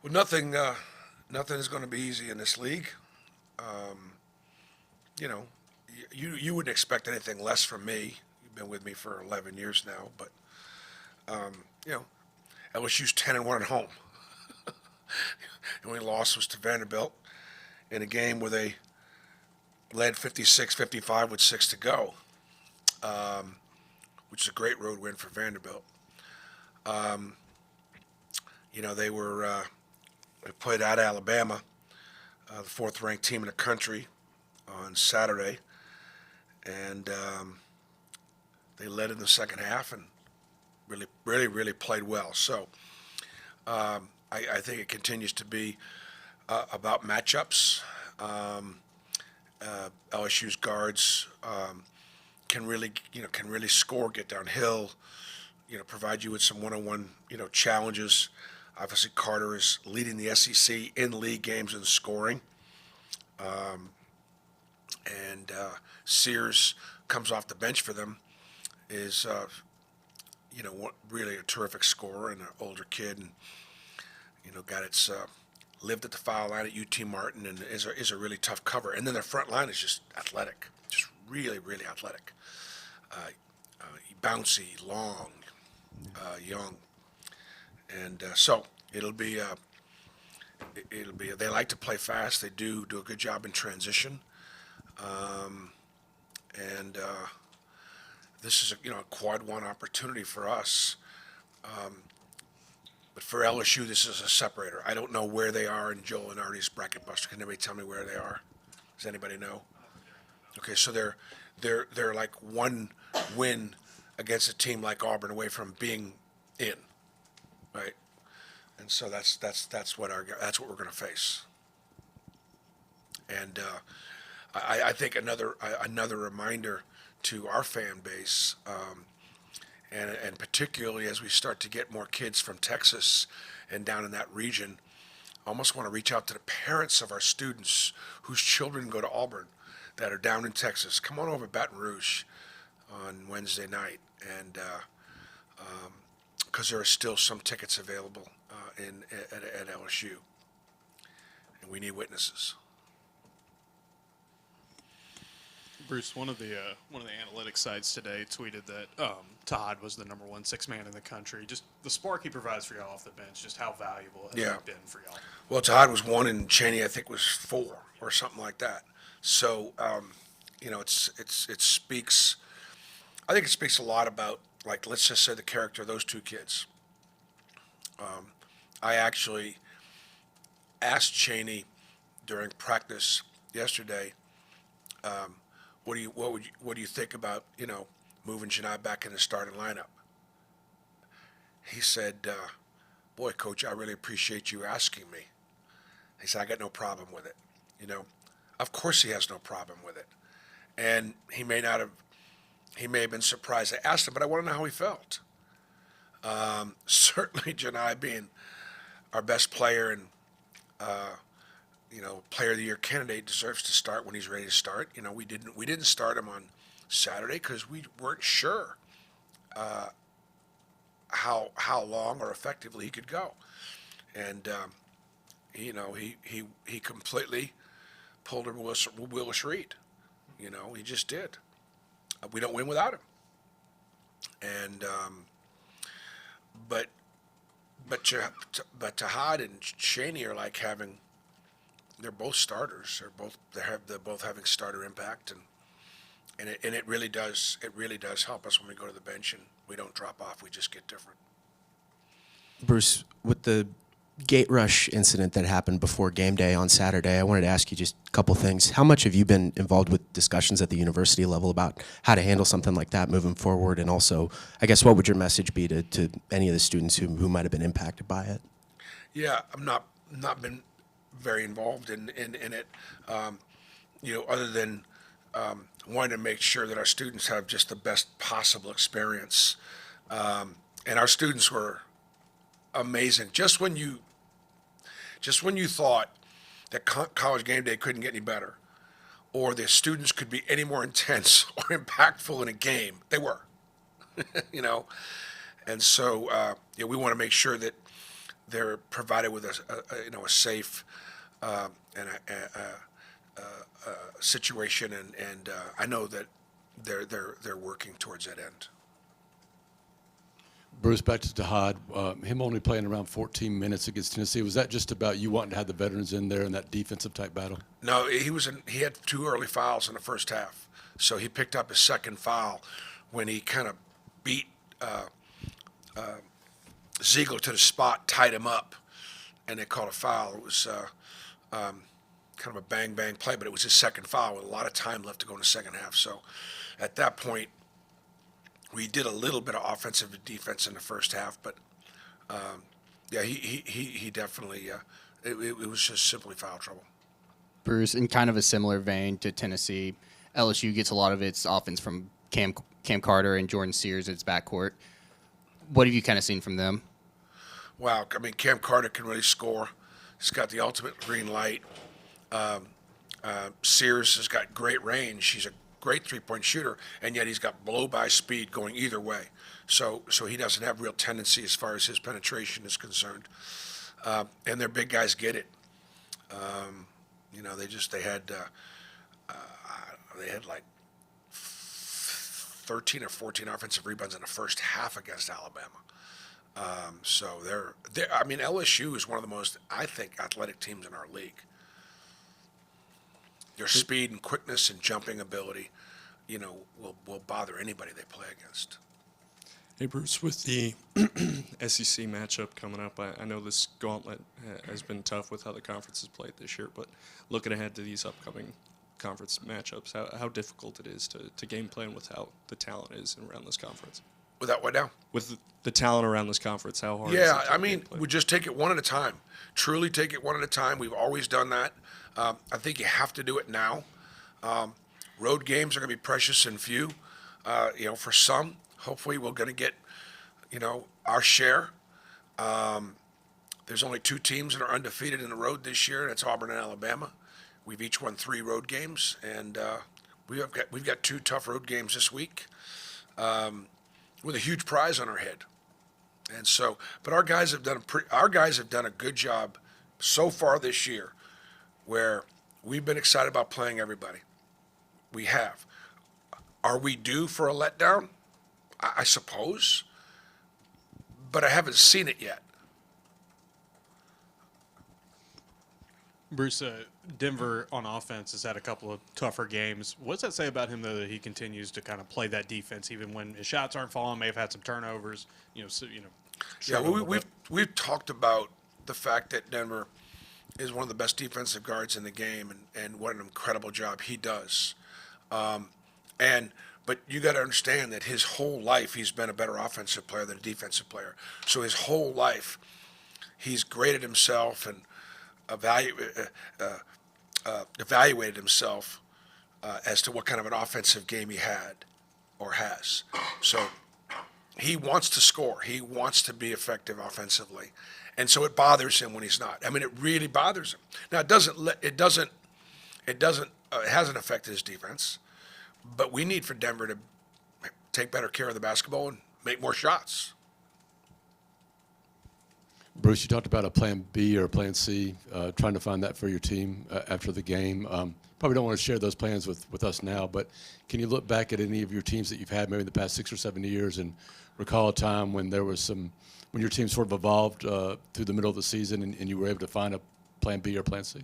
Well, nothing is going to be easy in this league. Um, you know, you wouldn't expect anything less from me. You've been with me for 11 years now, but you know, LSU's 10-1 at home. The only loss was to Vanderbilt in a game where they led 56-55 with 6 to go, which is a great road win for Vanderbilt. They played at Alabama, the fourth-ranked team in the country, on Saturday, and they led in the second half and really played well. So I think it continues to be about matchups. LSU's guards can really score, get downhill, provide you with some one-on-one challenges. Obviously, Carter is leading the SEC in league games in scoring, and Sears comes off the bench for them. Is really a terrific scorer and an older kid, and got its lived at the foul line at UT Martin, and is a really tough cover. And then their front line is just athletic, just really athletic, bouncy, long, young, and so it'll be. They like to play fast. They do a good job in transition, and this is a quad one opportunity for us. But for LSU, this is a separator. I don't know where they are in Joel and Artie's bracket buster. Can anybody tell me where they are? Does anybody know? Okay, so they're like one win against a team like Auburn away from being in, right? And so that's what we're going to face. And I think another reminder to our fan base, and particularly as we start to get more kids from Texas and down in that region, I almost want to reach out to the parents of our students whose children go to Auburn that are down in Texas. Come on over to Baton Rouge on Wednesday night, and because there are still some tickets available at LSU, and we need witnesses. Bruce, one of the analytics sites today tweeted that Todd was the number 1 6-man in the country. Just the spark he provides for y'all off the bench, just how valuable has it been for y'all? Well, Todd was 1, and Cheney I think was 4 or something like that. So it speaks. I think it speaks a lot about, like, let's just say the character of those two kids. I actually asked Cheney during practice yesterday. What do you think about moving Janai back in the starting lineup? He said, "Boy, Coach, I really appreciate you asking me." He said, "I got no problem with it." Of course he has no problem with it, and he may have been surprised I asked him, but I want to know how he felt. Certainly, Janai being our best player and player of the year candidate, deserves to start when he's ready to start. We didn't start him on Saturday because we weren't sure how long or effectively he could go, and he completely pulled a Willis Reed. He just did. We don't win without him, and but Tahad and Cheney are like having. They're both starters. They're both having starter impact, and it really does help us when we go to the bench and we don't drop off. We just get different. Bruce, with the gate rush incident that happened before game day on Saturday, I wanted to ask you just a couple things. How much have you been involved with discussions at the university level about how to handle something like that moving forward? And also, I guess, what would your message be to any of the students who might have been impacted by it? Yeah, I'm not been very involved in it, other than wanting to make sure that our students have just the best possible experience. And our students were amazing. Just when you thought that college game day couldn't get any better, or the students could be any more intense or impactful in a game, they were. And so we want to make sure that they're provided with a safe and situation, and I know that they're working towards that end. Bruce, back to Tahad. Him only playing around 14 minutes against Tennessee. Was that just about you wanting to have the veterans in there in that defensive type battle? No, he had 2 early fouls in the first half, so he picked up his second foul when he kind of beat Ziegler to the spot, tied him up, and they called a foul. It was kind of a bang-bang play, but it was his second foul with a lot of time left to go in the second half. So at that point, we did a little bit of offensive and defense in the first half, but yeah, he definitely it was just simply foul trouble. Bruce, in kind of a similar vein to Tennessee, LSU gets a lot of its offense from Cam Carter and Jordan Sears at its backcourt. What have you kind of seen from them? Wow, I mean, Cam Carter can really score. He's got the ultimate green light. Sears has got great range. He's a great three-point shooter, and yet he's got blow-by speed going either way. So he doesn't have real tendency as far as his penetration is concerned. And their big guys get it. They had like 13 or 14 offensive rebounds in the first half against Alabama. So I mean, LSU is one of the most, I think, athletic teams in our league. Their speed and quickness and jumping ability, will bother anybody they play against. Hey, Bruce, with the SEC matchup coming up, I know this gauntlet has been tough with how the conference has played this year, but looking ahead to these upcoming conference matchups, how difficult it is to game plan with how the talent is around this conference. Without what now? With the talent around this conference, how hard is it Yeah, to I game mean, plan? we just take it one at a time. Truly take it one at a time. We've always done that. I think you have to do it now. Road games are going to be precious and few. For some, hopefully we're going to get, our share. There's only 2 teams that are undefeated in the road this year, and it's Auburn and Alabama. We've each won 3 road games, and we've got 2 tough road games this week with a huge prize on our head. And so, but our guys have done a good job so far this year, where we've been excited about playing everybody. We have. Are we due for a letdown? I suppose, but I haven't seen it yet. Bruce, Denver on offense has had a couple of tougher games. What's that say about him, though, that he continues to kind of play that defense even when his shots aren't falling? May have had some turnovers. Yeah, struggled a little bit. we've talked about the fact that Denver is one of the best defensive guards in the game, and what an incredible job he does. But you got to understand that his whole life he's been a better offensive player than a defensive player. So his whole life he's graded himself and evaluated himself as to what kind of an offensive game he had or has. So he wants to score. He wants to be effective offensively, and so it bothers him when he's not. I mean, it really bothers him. Now it hasn't affected his defense, but we need for Denver to take better care of the basketball and make more shots. Bruce, you talked about a plan B or a plan C, trying to find that for your team after the game. Probably don't want to share those plans with us now, but can you look back at any of your teams that you've had maybe in the past 6 or 7 years and recall a time when when your team sort of evolved through the middle of the season and you were able to find a plan B or plan C?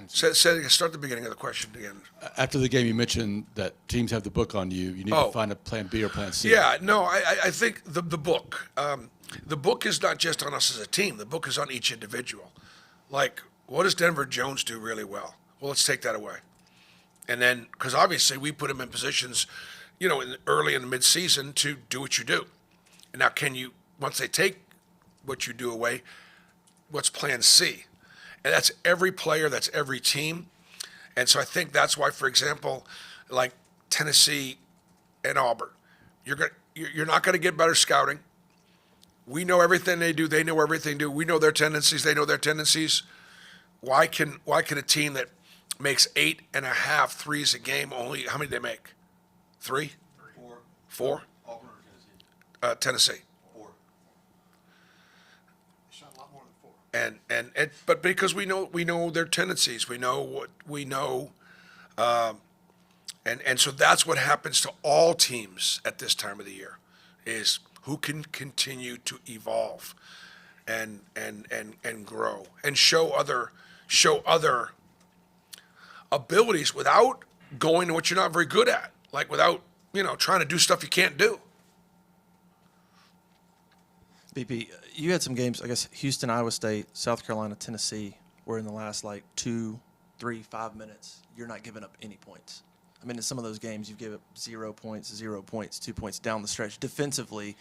Start the beginning of the question again. After the game, you mentioned that teams have the book on you. You need to find a plan B or plan C. Yeah, no, I think the book. The book is not just on us as a team. The book is on each individual. Like, what does Denver Jones do really well? Well, let's take that away. And then, because obviously we put him in positions, early in the midseason to do what you do. And now, once they take what you do away, what's plan C? And that's every player, that's every team. And so I think that's why, for example, like Tennessee and Auburn, you're not going to get better scouting. We know everything they do. They know everything they do. We know their tendencies. They know their tendencies. Why can a team that makes 8.5 threes a game only, how many do they make? 3? 4? Auburn or Tennessee? Tennessee. 4. But because we know their tendencies, we know what we know, and so that's what happens to all teams at this time of the year, is who can continue to evolve, and grow and show other abilities without going to what you're not very good at, like without trying to do stuff you can't do. BP, you had some games, I guess, Houston, Iowa State, South Carolina, Tennessee, where in the last 2, 3, 5 minutes, you're not giving up any points. I mean, in some of those games, you've given up 0 points, 2 points down the stretch. Defensively,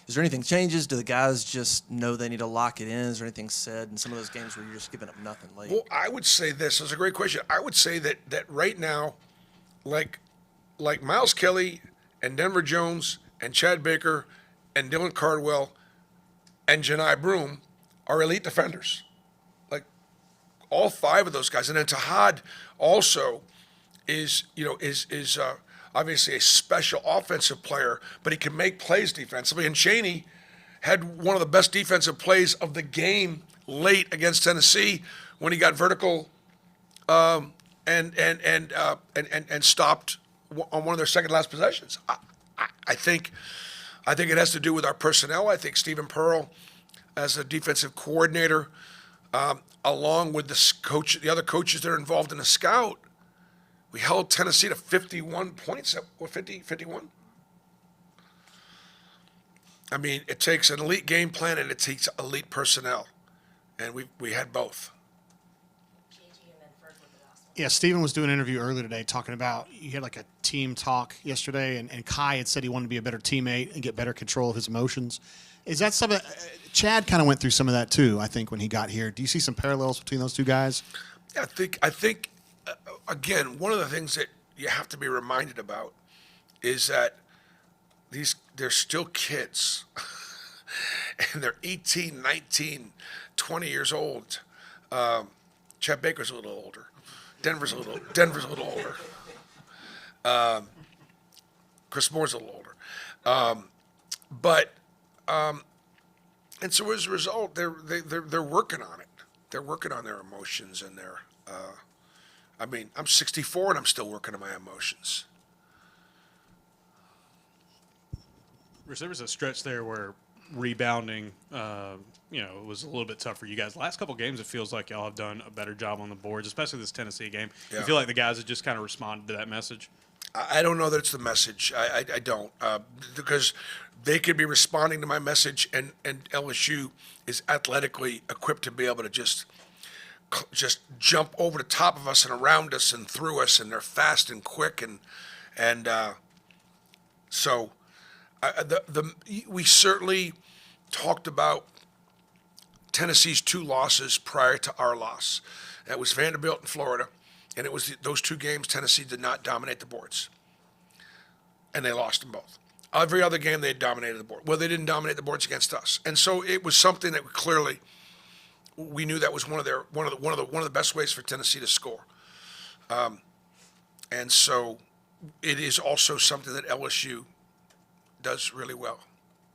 is there anything changes? Do the guys just know they need to lock it in? Is there anything said in some of those games where you're just giving up nothing late? Well, I would say this. It's a great question. I would say that right now, like Miles Kelly and Denver Jones and Chad Baker and Dylan Cardwell and Janai Broom are elite defenders. Like all 5 of those guys. And then Tahad also is obviously a special offensive player, but he can make plays defensively. And Chaney had one of the best defensive plays of the game late against Tennessee when he got vertical and stopped on one of their second last possessions. I think it has to do with our personnel. I think Stephen Pearl, as a defensive coordinator, along with the other coaches that are involved in the scout, we held Tennessee to 51 points, or 51. I mean, it takes an elite game plan and it takes elite personnel, and we had both. Yeah, Steven was doing an interview earlier today talking about you had a team talk yesterday, and Kai had said he wanted to be a better teammate and get better control of his emotions. Is that something Chad kind of went through some of that too, I think, when he got here? Do you see some parallels between those two guys? I think again, one of the things that you have to be reminded about is that they're still kids and they're 18, 19, 20 years old. Chad Baker's a little older. Denver's a little older. Chris Moore's a little older. And so as a result, they're working on it. They're working on their emotions and their. I mean, I'm 64 and I'm still working on my emotions. Bruce, there was a stretch there where rebounding, was a little bit tough for you guys. Last couple games, it feels like y'all have done a better job on the boards, especially this Tennessee game. Yeah. You feel like the guys have just kind of responded to that message? I don't know that it's the message. I don't, because they could be responding to my message, and LSU is athletically equipped to be able to just jump over the top of us and around us and through us, and they're fast and quick, and so we certainly talked about Tennessee's 2 losses prior to our loss. That was Vanderbilt and Florida, and it was those 2 games Tennessee did not dominate the boards, and they lost them both. Every other game they dominated the board. Well, they didn't dominate the boards against us, and so it was something that we knew that was one of the best ways for Tennessee to score, and so it is also something that LSU does really well.